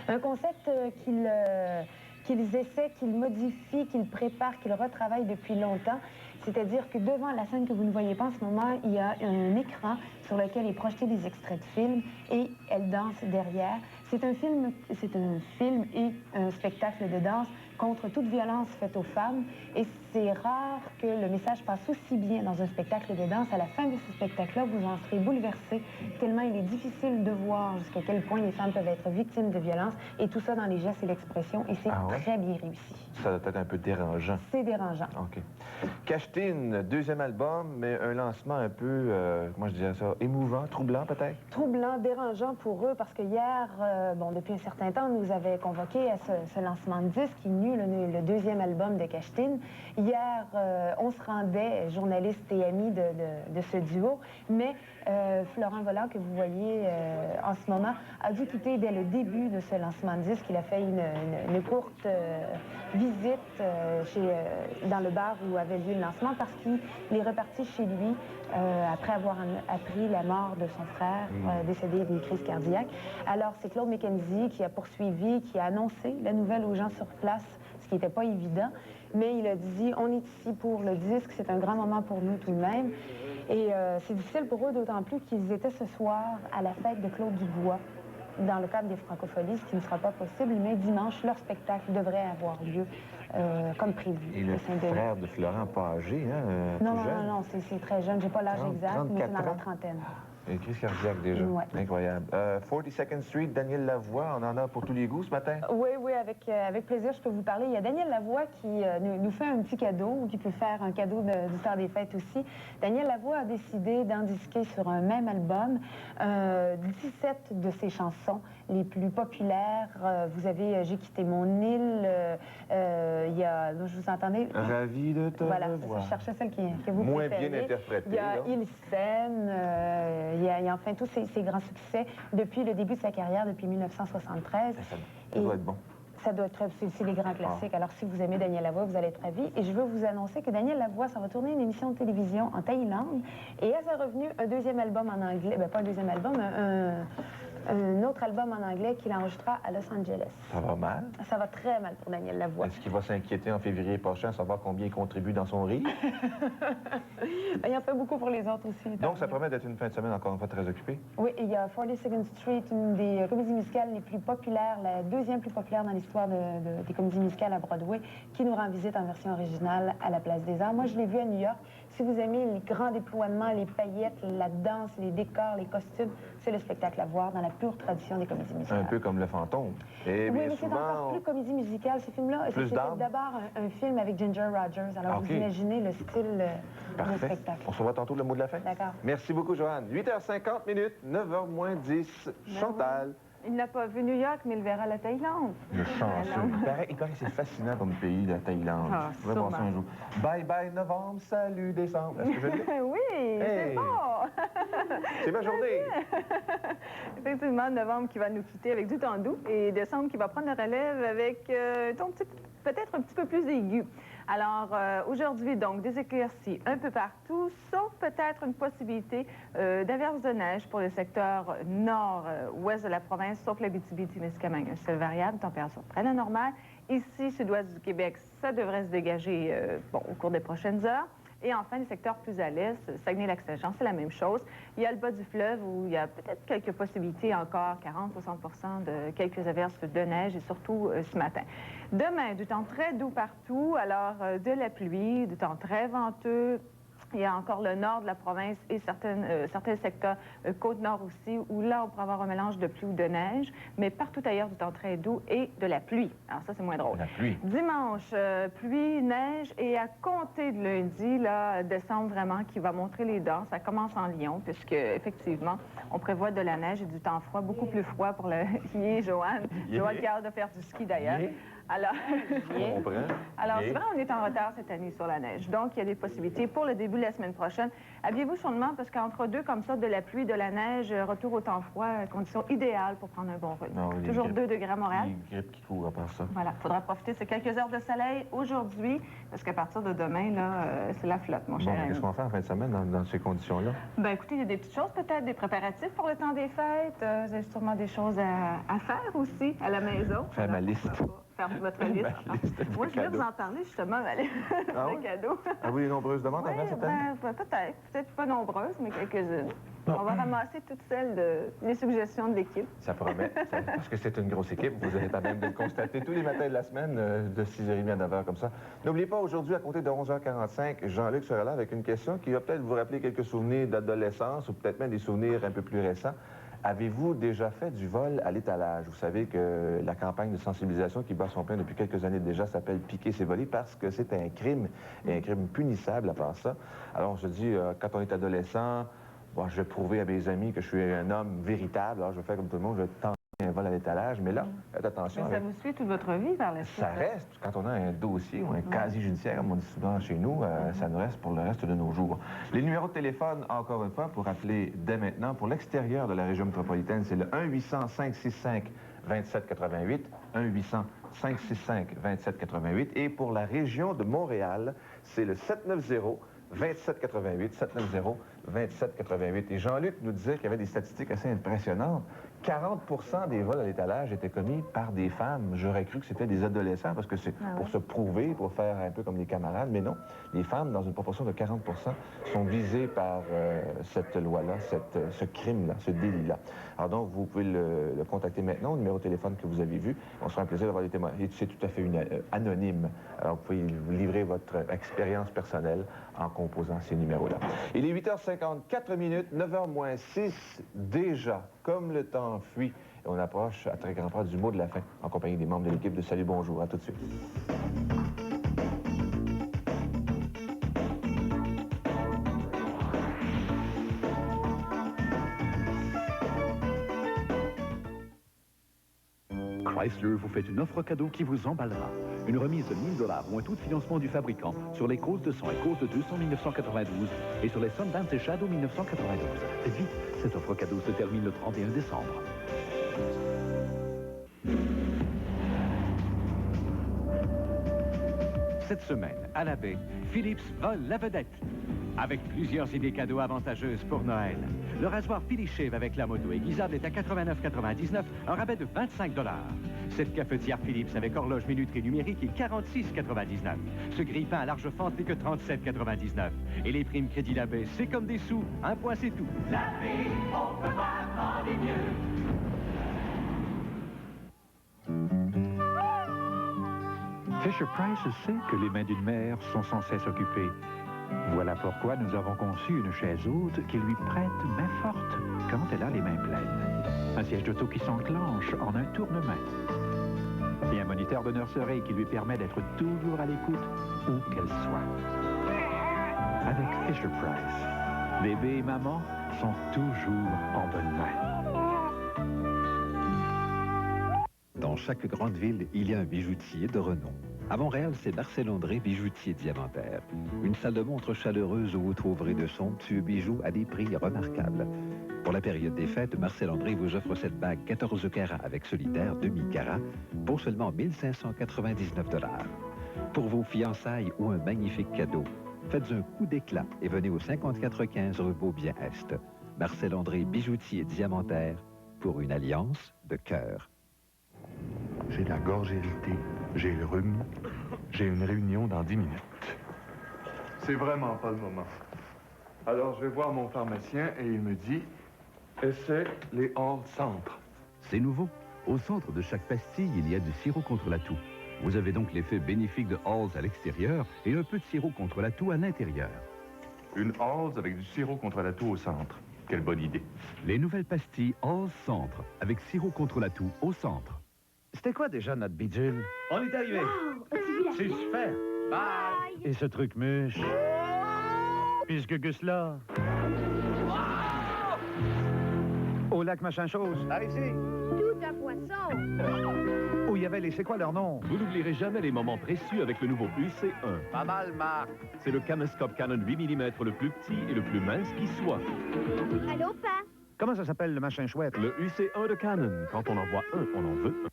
Un concept qu'ils essaient, qu'ils modifient, qu'ils préparent, qu'ils retravaillent depuis longtemps. C'est-à-dire que devant la scène que vous ne voyez pas en ce moment, il y a un écran sur lequel est projeté des extraits de films et elle danse derrière. C'est un film et un spectacle de danse contre toute violence faite aux femmes. Et c'est rare que le message passe aussi bien dans un spectacle de danse. À la fin de ce spectacle-là, vous en serez bouleversé, tellement il est difficile de voir jusqu'à quel point les femmes peuvent être victimes de violence. Et tout ça dans les gestes et l'expression. Et c'est très bien réussi. Ça doit être un peu dérangeant. C'est dérangeant. OK. Cachetine, deuxième album, mais un lancement un peu, comment je dirais ça, émouvant, troublant peut-être? Troublant, dérangeant pour eux, parce que hier, depuis un certain temps, on nous avait convoqués à ce lancement de disque, qui est le deuxième album de Cachetine. Hier, on se rendait, journalistes et amis de ce duo, mais Florent Volant, que vous voyez en ce moment, a dû quitter dès le début de ce lancement de disque. Il a fait une courte visite dans le bar où avait lieu le lancement parce qu'il est reparti chez lui après avoir appris la mort de son frère décédé d'une crise cardiaque. Alors, c'est Claude McKenzie qui a poursuivi, qui a annoncé la nouvelle aux gens sur place, ce qui n'était pas évident. Mais il a dit, on est ici pour le disque, c'est un grand moment pour nous tout de même. Et c'est difficile pour eux, d'autant plus qu'ils étaient ce soir à la fête de Claude Dubois, dans le cadre des Francopholies, ce qui ne sera pas possible, mais dimanche, leur spectacle devrait avoir lieu comme prévu. Et le frère de Florent, pas âgé, hein? Non, c'est très jeune. J'ai pas l'âge exact, mais c'est dans la trentaine. Une crise cardiaque déjà. Ouais. Incroyable. 42nd Street, Daniel Lavoie, on en a pour tous les goûts ce matin? Oui, avec plaisir, je peux vous parler. Il y a Daniel Lavoie qui nous fait un petit cadeau, ou qui peut faire un cadeau du temps des fêtes aussi. Daniel Lavoie a décidé d'indisquer sur un même album 17 de ses chansons les plus populaires. Vous avez J'ai quitté mon île, il y a, je vous entendais... Ravi de te revoir. Voilà, je cherchais celle qui vous moins préférez. Bien interprétée. Il y a Il s'aime, il y a enfin tous ces grands succès depuis le début de sa carrière, depuis 1973. Ça doit être bon. Ça doit être, c'est les grands classiques. Alors, si vous aimez Daniel Lavoie, vous allez être ravis. Et je veux vous annoncer que Daniel Lavoie, ça va tourner une émission de télévision en Thaïlande. Et à sa revenue, un deuxième album en anglais, pas un deuxième album, un autre album en anglais qu'il enregistrera à Los Angeles. Ça va mal? Ça va très mal pour Daniel Lavoie. Est-ce qu'il va s'inquiéter en février prochain, savoir combien il contribue dans son riz? Il en fait beaucoup pour les autres aussi. Donc, ça promet d'être une fin de semaine encore une fois très occupée? Oui, il y a 42nd Street, une des comédies musicales les plus populaires, la deuxième plus populaire dans l'histoire des comédies musicales à Broadway, qui nous rend visite en version originale à la Place des Arts. Moi, je l'ai vu à New York. si vous aimez les grands déploiements, les paillettes, la danse, les décors, les costumes, c'est le spectacle à voir dans la pure tradition des comédies musicales. Un peu comme Le Fantôme. Et oui, bien mais c'est souvent, encore plus comédie musicale. Ce film-là, c'était d'abord un film avec Ginger Rogers. Alors, vous imaginez le style de spectacle. On se revoit tantôt le mot de la fin. D'accord. Merci beaucoup, Joanne. 8h50 minutes, 9h moins 10. Chantal. Il n'a pas vu New York, mais il verra la Thaïlande. Le chanceux. Il paraît que c'est fascinant comme pays, la Thaïlande. Ah, Je pourrais voir ça un jour. Bye bye novembre, salut décembre. Est-ce que je le dis? Oui, c'est bon. C'est ma journée. Effectivement, novembre qui va nous quitter avec du temps doux et décembre qui va prendre la relève avec un ton peut-être un petit peu plus aigu. Alors, aujourd'hui, donc, des éclaircies un peu partout, sauf peut-être une possibilité d'averses de neige pour le secteur nord-ouest de la province, sauf l'Abitibi-Témiscamingue. Un ciel variable, température très normale. Ici, sud-ouest du Québec, ça devrait se dégager au cours des prochaines heures. Et enfin, les secteurs plus à l'est, Saguenay-Lac-Saint-Jean, c'est la même chose. Il y a le bas du fleuve où il y a peut-être quelques possibilités encore, 40-60 de quelques averses de neige et surtout ce matin. Demain, du temps très doux partout, alors de la pluie, du temps très venteux. Il y a encore le nord de la province et certains secteurs côte-nord aussi, où là, on pourrait avoir un mélange de pluie ou de neige, mais partout ailleurs, du temps très doux et de la pluie. Alors ça, c'est moins drôle. La pluie. Dimanche, pluie, neige, et à compter de lundi, là, décembre vraiment, qui va montrer les dents. Ça commence en Lyon, puisque effectivement, on prévoit de la neige et du temps froid, beaucoup plus froid pour le... Joanne. Joanne qui a hâte de faire du ski, d'ailleurs. Alors, c'est vrai, on est en retard cette année sur la neige. Donc, il y a des possibilités pour le début de la semaine prochaine. Habillez-vous chaudement parce qu'entre deux, comme ça, de la pluie, de la neige, retour au temps froid, conditions idéales pour prendre un bon rhume. Toujours 2 degrés à Montréal. Il y a une grippe qui court à part ça. Voilà, il faudra profiter de ces quelques heures de soleil aujourd'hui, parce qu'à partir de demain, là, c'est la flotte, mon cher ami. Qu'est-ce qu'on fait en fin de semaine dans ces conditions-là? Ben écoutez, il y a des petites choses, peut-être des préparatifs pour le temps des fêtes. Vous avez sûrement des choses à faire aussi à la maison. Faire ma liste. Faire votre liste. Moi, je voulais vous en parler justement, Valérie, de cadeaux. Ah oui, nombreuses demandes avant cette année? Peut-être pas nombreuses, mais quelques-unes. On va ramasser toutes celles les suggestions de l'équipe. Ça promet, parce que c'est une grosse équipe. Vous êtes à même de le constater tous les matins de la semaine, de 6h30 à 9h comme ça. N'oubliez pas, aujourd'hui, à compter de 11h45, Jean-Luc sera là avec une question qui va peut-être vous rappeler quelques souvenirs d'adolescence ou peut-être même des souvenirs un peu plus récents. Avez-vous déjà fait du vol à l'étalage? Vous savez que la campagne de sensibilisation qui bat son plein depuis quelques années déjà s'appelle « Piquer, c'est voler » parce que c'est un crime, et un crime punissable à part ça. Alors on se dit, quand on est adolescent, bon, je vais prouver à mes amis que je suis un homme véritable, alors je vais faire comme tout le monde, je vais tenter un vol à l'étalage, mais là, faites attention. Mais ça vous suit toute votre vie par la suite? Ça reste, quand on a un dossier ou un casier judiciaire, comme on dit souvent chez nous, ça nous reste pour le reste de nos jours. Les numéros de téléphone, encore une fois, pour appeler dès maintenant, pour l'extérieur de la région métropolitaine, c'est le 1-800-565-2788, 1-800-565-2788, et pour la région de Montréal, c'est le 790-2788, 790-2788. Et Jean-Luc nous disait qu'il y avait des statistiques assez impressionnantes. 40% des vols à l'étalage étaient commis par des femmes. J'aurais cru que c'était des adolescents parce que c'est pour se prouver, pour faire un peu comme des camarades. Mais non, les femmes, dans une proportion de 40%, sont visées par cette loi-là, ce crime-là, ce délit-là. Alors donc, vous pouvez le contacter maintenant au numéro de téléphone que vous avez vu. On sera un plaisir d'avoir des témoins. Et c'est tout à fait anonyme. Alors, vous pouvez vous livrer votre expérience personnelle en composant ces numéros-là. Il est 8h54 minutes, 9h moins 6 déjà. Comme le temps fuit, et on approche à très grand pas du mot de la fin, en compagnie des membres de l'équipe de Salut Bonjour. À tout de suite. Chrysler vous fait une offre cadeau qui vous emballera. Une remise de 1 000 $ ou un taux de financement du fabricant sur les Cause de 100 et Cause de 200 1992 et sur les Sundance et Shadow 1992. Faites vite, cette offre cadeau se termine le 31 décembre. Cette semaine, à la baie, Philips vole la vedette. Avec plusieurs idées cadeaux avantageuses pour Noël. Le rasoir Philips avec la moto aiguisable est à 89,99, un rabais de 25 $. Cette cafetière Philips avec horloge minuterie numérique est 46,99. Ce grille-pain à large fente n'est que 37,99. Et les primes crédit la baie, c'est comme des sous. Un point, c'est tout. La vie, on peut pas demander mieux. Fisher-Price sait que les mains d'une mère sont sans cesse occupées. Voilà pourquoi nous avons conçu une chaise haute qui lui prête main forte quand elle a les mains pleines. Un siège d'auto qui s'enclenche en un tournement. Et un moniteur de nurserie qui lui permet d'être toujours à l'écoute où qu'elle soit. Avec Fisher-Price, bébé et maman sont toujours en bonne main. Dans chaque grande ville, il y a un bijoutier de renom. À Montréal, c'est Marcel André, bijoutier diamantaire. Une salle de montre chaleureuse où vous trouverez de somptueux bijoux à des prix remarquables. Pour la période des fêtes, Marcel André vous offre cette bague 14 carats avec solitaire demi-carat pour seulement 1 599 $. Pour vos fiançailles ou un magnifique cadeau, faites un coup d'éclat et venez au 5415 rue Beaubien-Est. Marcel André, bijoutier diamantaire, pour une alliance de cœur. J'ai la gorge irritée, j'ai le rhume, j'ai une réunion dans 10 minutes. C'est vraiment pas le moment. Alors je vais voir mon pharmacien et il me dit, essaie les All Centre. C'est nouveau. Au centre de chaque pastille, il y a du sirop contre la toux. Vous avez donc l'effet bénéfique de Halls à l'extérieur et un peu de sirop contre la toux à l'intérieur. Une Halls avec du sirop contre la toux au centre. Quelle bonne idée. Les nouvelles pastilles Halls Centre, avec sirop contre la toux au centre. C'était quoi déjà notre bidule? On est arrivé. C'est super. Bye. Et ce truc mûche? Puisque que cela? Au lac machin chose. Par ici. Tout un poisson. Où il y avait les... C'est quoi leur nom? Vous n'oublierez jamais les moments précieux avec le nouveau UC1. Pas mal, Marc. C'est le caméscope Canon 8 mm le plus petit et le plus mince qui soit. Allô, Pa? Comment ça s'appelle le machin chouette? Le UC1 de Canon. Quand on en voit un, on en veut un.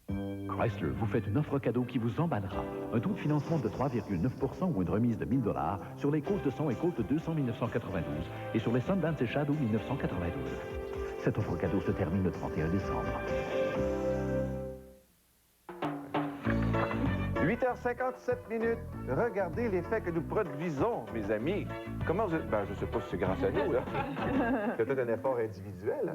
Chrysler vous fait une offre cadeau qui vous emballera. Un taux de financement de 3,9% ou une remise de 1 000 $ sur les Côtes de Son et Côtes de 200 1992 et sur les Sundance et Shadow 1992. Cette offre cadeau se termine le 31 décembre. 8h57. Regardez l'effet que nous produisons, mes amis. Comment vous êtes... Ben, je ne sais pas si c'est grâce à nous, là. C'est peut-être un effort individuel.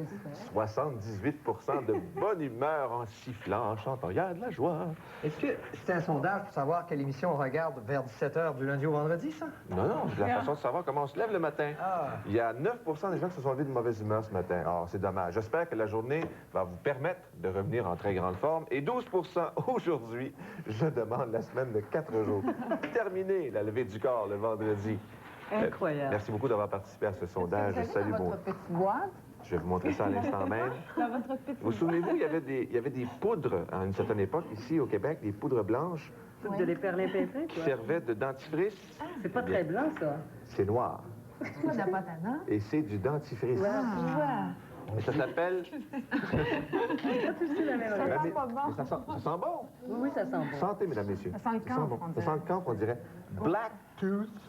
78% de bonne humeur en sifflant, en chantant. Il y a de la joie. Est-ce que c'est un sondage pour savoir quelle émission on regarde vers 17h du lundi au vendredi, ça? Non, non, c'est la façon de savoir comment on se lève le matin. Il y a 9% des gens qui se sont levés de mauvaise humeur ce matin. Alors, c'est dommage. J'espère que la journée va vous permettre de revenir en très grande forme. Et 12% aujourd'hui, je demande la semaine de 4 jours. Terminé la levée du corps le vendredi. Incroyable. Merci beaucoup d'avoir participé à ce sondage. Salut, bon. Votre petite boîte. Je vais vous montrer ça à l'instant même. Dans votre petite Vous souvenez-vous, il y avait des poudres à une certaine époque ici au Québec, des poudres blanches De l'éperlin-pimpin, qui servaient de dentifrice. C'est pas très blanc, ça. C'est noir. C'est quoi de la pâte à dents? Et c'est du dentifrice. Et ça s'appelle... Ça sent pas bon. Ça sent bon. Oui, ça sent bon. Santé, mesdames, messieurs. Ça sent le camphre, Ça sent le camphre, on dirait. Black Tooth